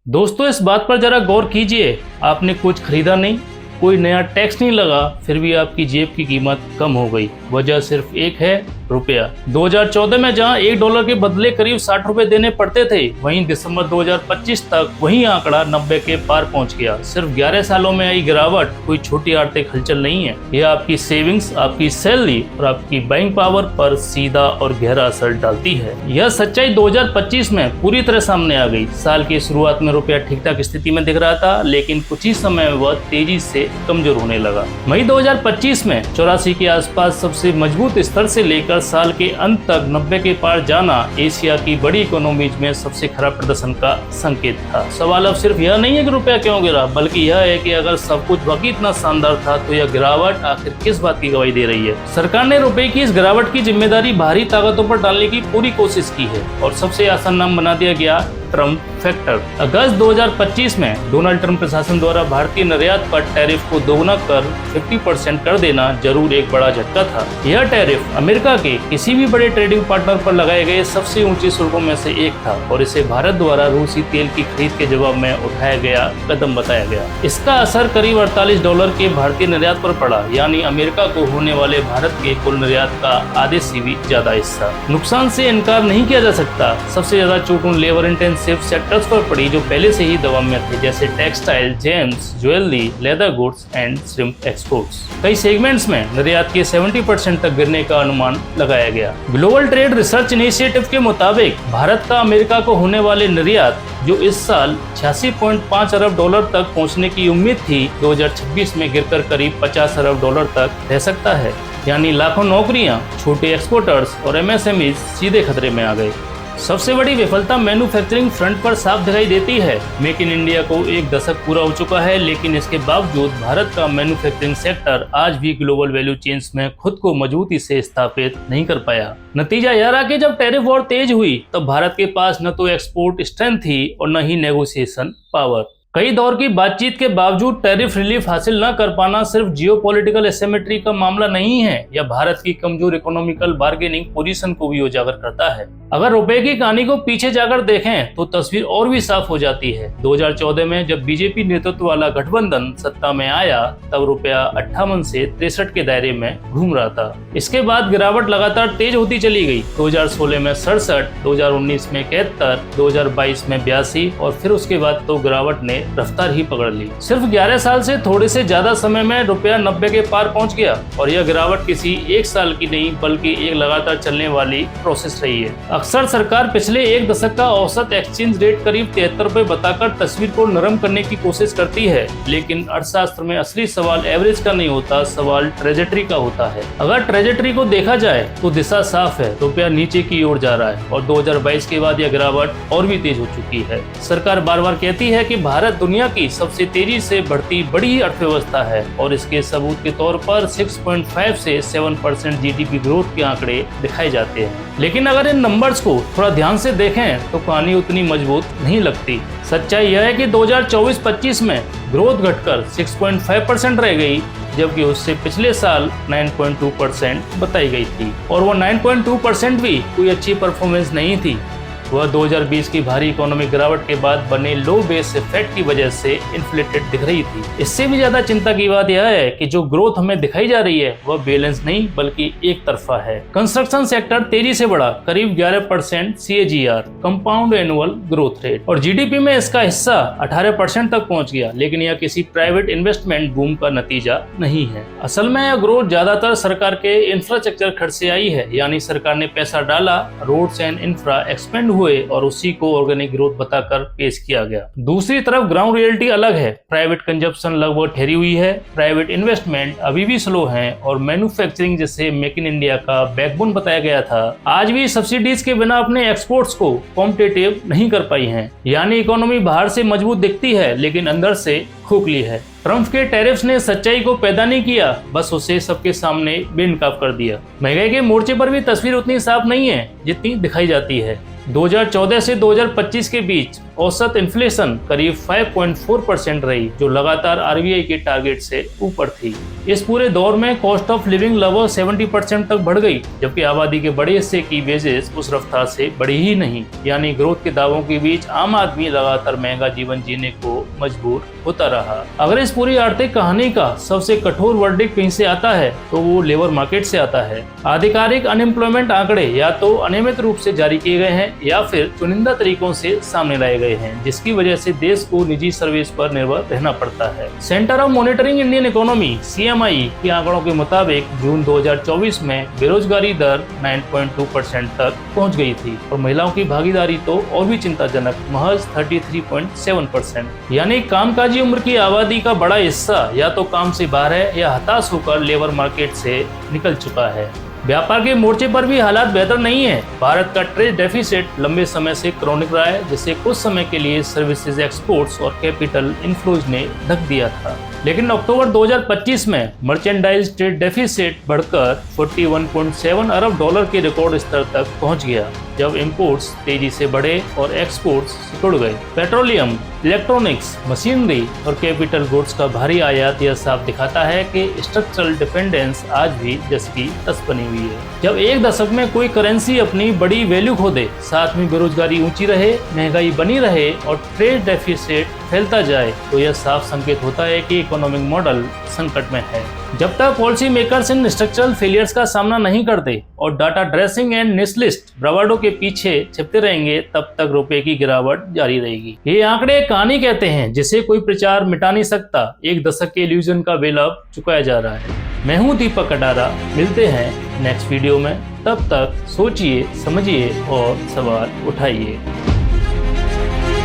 दोस्तों, इस बात पर जरा गौर कीजिए, आपने कुछ खरीदा नहीं, कोई नया टैक्स नहीं लगा, फिर भी आपकी जेब की कीमत कम हो गई। वजह सिर्फ एक है, रुपया। 2014 में जहां $1 के बदले करीब 60 रुपए देने पड़ते थे, वहीं दिसंबर 2025 तक वही आंकड़ा 90 के पार पहुंच गया। सिर्फ 11 सालों में आई गिरावट कोई छोटी आर्थिक हलचल नहीं है, यह आपकी सेविंग्स, आपकी सैलरी और आपकी बाइंग पावर पर सीधा और गहरा असर डालती है। यह सच्चाई 2025 में पूरी तरह सामने आ गई। साल की शुरुआत में रुपया ठीक ठाक स्थिति में दिख रहा था, लेकिन कुछ ही समय में वह तेजी से कमजोर होने लगा। मई 2025 में 84 के आसपास सबसे मजबूत स्तर से लेकर साल के अंत तक 90 के पार जाना एशिया की बड़ी इकोनॉमीज में सबसे खराब प्रदर्शन का संकेत था। सवाल अब सिर्फ यह नहीं है कि रुपया क्यों गिरा, बल्कि यह है कि अगर सब कुछ बाकी इतना शानदार था तो यह गिरावट आखिर किस बात की गवाही दे रही है। सरकार ने रुपए की इस गिरावट की जिम्मेदारी बाहरी ताकतों पर डालने की पूरी कोशिश की है और सबसे आसान नाम बना दिया गया ट्रम्प फैक्टर। अगस्त 2025 में डोनाल्ड ट्रम्प प्रशासन द्वारा भारतीय निर्यात पर टैरिफ को दोगुना कर 50% कर देना जरूर एक बड़ा झटका था। यह टैरिफ अमेरिका के किसी भी बड़े ट्रेडिंग पार्टनर पर लगाए गए सबसे ऊंचे शुल्कों में से एक था और इसे भारत द्वारा रूसी तेल की खरीद के जवाब में उठाया गया कदम बताया गया। इसका असर करीब $48 के भारतीय निर्यात पर पड़ा, यानी अमेरिका को होने वाले भारत के कुल निर्यात का आधे से भी ज्यादा हिस्सा। नुकसान से इनकार नहीं किया जा सकता। सबसे ज्यादा चोट उन लेबर इंटेंसिव सेक्टर्स पर पड़ी जो पहले से ही दबाव में थे, जैसे textile, James, jewellery, leather goods and shrimp exports. कई सेगमेंट्स में निर्यात के 70% तक गिरने का अनुमान लगाया गया। ग्लोबल ट्रेड रिसर्च इनिशिएटिव के मुताबिक भारत का अमेरिका को होने वाले निर्यात, जो इस साल $86.5 अरब तक पहुंचने की उम्मीद थी, 2026 में गिरकर करीब $50 अरब तक रह सकता है। यानी लाखों नौकरियां, छोटे एक्सपोर्टर्स और एमएसएमई सीधे खतरे में आ गए। सबसे बड़ी विफलता मैन्युफैक्चरिंग फ्रंट पर साफ दिखाई देती है। मेक इन इंडिया को एक दशक पूरा हो चुका है, लेकिन इसके बावजूद भारत का मैन्युफैक्चरिंग सेक्टर आज भी ग्लोबल वैल्यू चेन्स में खुद को मजबूती से स्थापित नहीं कर पाया। नतीजा यह रहा कि जब टैरिफ वॉर तेज हुई, तब भारत के पास न तो एक्सपोर्ट स्ट्रेंथ थी और न ही नेगोशिएशन पावर। कई दौर की बातचीत के बावजूद टैरिफ रिलीफ हासिल न कर पाना सिर्फ जियोपॉलिटिकल एसिमेट्री का मामला नहीं है, यह भारत की कमजोर इकोनॉमिकल बार्गेनिंग पोजीशन को भी उजागर करता है। अगर रुपए की कहानी को पीछे जाकर देखें तो तस्वीर और भी साफ हो जाती है। 2014 में जब बीजेपी नेतृत्व वाला गठबंधन सत्ता में आया, तब रुपया 58 से 63 के दायरे में घूम रहा था। इसके बाद गिरावट लगातार तेज होती चली गई। 2016 में 67, 2019 में 71, 2022 में 82 और फिर उसके बाद तो गिरावट ने रफ्तार ही पकड़ ली। सिर्फ 11 साल से थोड़े से ज्यादा समय में रुपया 90 के पार पहुंच गया और यह गिरावट किसी एक साल की नहीं, बल्कि एक लगातार चलने वाली प्रोसेस रही है। अक्सर सरकार पिछले एक दशक का औसत एक्सचेंज रेट करीब 73 रुपए बताकर तस्वीर को नरम करने की कोशिश करती है, लेकिन अर्थशास्त्र में असली सवाल एवरेज का नहीं होता, सवाल ट्रेजेक्टरी का होता है। अगर ट्रेजेक्टरी को देखा जाए तो दिशा साफ है, रुपया नीचे की ओर जा रहा है और 2022 के बाद यह गिरावट और भी तेज हो चुकी है। सरकार बार बार कहती है कि भारत दुनिया की सबसे तेजी से बढ़ती बड़ी अर्थव्यवस्था है और इसके सबूत के तौर पर 6.5 से 7% जीडीपी ग्रोथ के आंकड़े दिखाए जाते हैं। लेकिन अगर इन नंबर्स को थोड़ा ध्यान से देखें तो कहानी उतनी मजबूत नहीं लगती। सच्चाई यह है कि 2024-25 में ग्रोथ घटकर 6.5% रह गई, जबकि उससे पिछले साल 9.2% बताई गई थी और वो 9.2% भी कोई अच्छी परफॉर्मेंस नहीं थी। वह 2020 की भारी इकोनॉमिक गिरावट के बाद बने लो बेस इफेक्ट की वजह से इन्फ्लेटेड दिख रही थी। इससे भी ज्यादा चिंता की बात यह है कि जो ग्रोथ हमें दिखाई जा रही है वह बैलेंस नहीं बल्कि एक तरफा है। कंस्ट्रक्शन सेक्टर तेजी से बढ़ा, करीब 11% CAGR compound annual growth rate और जीडीपी में इसका हिस्सा 18% तक पहुंच गया, लेकिन यह किसी प्राइवेट इन्वेस्टमेंट बूम का नतीजा नहीं है। असल में यह ग्रोथ ज्यादातर सरकार के इंफ्रास्ट्रक्चर खर्च से आई है, यानी सरकार ने पैसा डाला, रोड्स एंड इंफ्रा एक्सपेंड हुए और उसी को ऑर्गेनिक ग्रोथ बताकर पेश किया गया। दूसरी तरफ ग्राउंड रियलिटी अलग है। प्राइवेट कंजप्शन लगभग ठहरी हुई है, प्राइवेट इन्वेस्टमेंट अभी भी स्लो है और मैन्युफैक्चरिंग, जिसे मेक इन इंडिया का बैकबोन बताया गया था, आज भी सब्सिडीज के बिना अपने एक्सपोर्ट्स को कॉम्पिटिटिव नहीं कर पाई है। यानी इकोनॉमी बाहर से मजबूत दिखती है लेकिन अंदर से खोखली है। ट्रम्प के टैरिफ्स ने सच्चाई को पैदा नहीं किया, बस उसे सबके सामने बेनकाब कर दिया। महंगाई के मोर्चे पर भी तस्वीर उतनी साफ नहीं है जितनी दिखाई जाती है। 2014 से 2025 के बीच औसत इन्फ्लेशन करीब 5.4% रही, जो लगातार आरबीआई के टारगेट से ऊपर थी। इस पूरे दौर में कॉस्ट ऑफ लिविंग लगभग 70% तक बढ़ गई, जबकि आबादी के बड़े हिस्से की वेजेस उस रफ्तार से बढ़ी ही नहीं। यानी ग्रोथ के दावों के बीच आम आदमी लगातार महंगा जीवन जीने को मजबूर होता रहा। अगर इस पूरी आर्थिक कहानी का सबसे कठोर वर्डिक्ट कहीं से आता है तो वो लेबर मार्केट से आता है। आधिकारिक अनएम्प्लॉयमेंट आंकड़े या तो अनियमित रूप से जारी किए गए हैं या फिर चुनिंदा तरीकों से सामने लाए गए हैं, जिसकी वजह से देश को निजी सर्विस पर निर्भर रहना पड़ता है। Centre of monitoring Indian economy (CMI) के आंकड़ों के मुताबिक जून 2024 में बेरोजगारी दर 9.2% तक पहुंच गई थी और महिलाओं की भागीदारी तो और भी चिंताजनक, महज 33.7%। यानी कामकाजी उम्र की आबादी का बड़ा हिस्सा या तो काम से बाहर है या हताश होकर लेबर मार्केट से निकल चुका है। व्यापार के मोर्चे पर भी हालात बेहतर नहीं है। भारत का ट्रेड डेफिसिट लंबे समय से क्रॉनिक रहा है, जिसे कुछ समय के लिए सर्विसेज एक्सपोर्ट्स और कैपिटल इनफ्लोज ने ढक दिया था। लेकिन अक्टूबर 2025 में मर्चेंडाइज ट्रेड डेफिसिट बढ़कर 41.7 अरब डॉलर के रिकॉर्ड स्तर तक पहुंच गया, जब इंपोर्ट्स तेजी से बढ़े और एक्सपोर्ट्स सिकुड़ गए। पेट्रोलियम, इलेक्ट्रॉनिक्स, मशीनरी और कैपिटल गुड्स का भारी आयात यह साफ दिखाता है कि स्ट्रक्चरल डिपेंडेंस आज भी जस की तस बनी हुई है। जब एक दशक में कोई करेंसी अपनी बड़ी वैल्यू खो दे, साथ में बेरोजगारी ऊंची रहे, महंगाई बनी रहे और ट्रेड डेफिसिट फैलता जाए, तो यह साफ संकेत होता है कि इकोनॉमिक मॉडल संकट में है। जब तक policy makers in structural failures का सामना नहीं करते और डाटा ड्रेसिंग एंड नेशनलिस्ट ब्रावाडो के पीछे छिपते रहेंगे, तब तक रुपए की गिरावट जारी रहेगी। ये आंकड़े कहानी कहते हैं जिसे कोई प्रचार मिटा नहीं सकता। एक दशक के इल्यूजन का बिल अब चुकाया जा रहा है। मैं हूं दीपक कटारा, मिलते हैं नेक्स्ट वीडियो में। तब तक सोचिए, समझिए और सवाल उठाइए।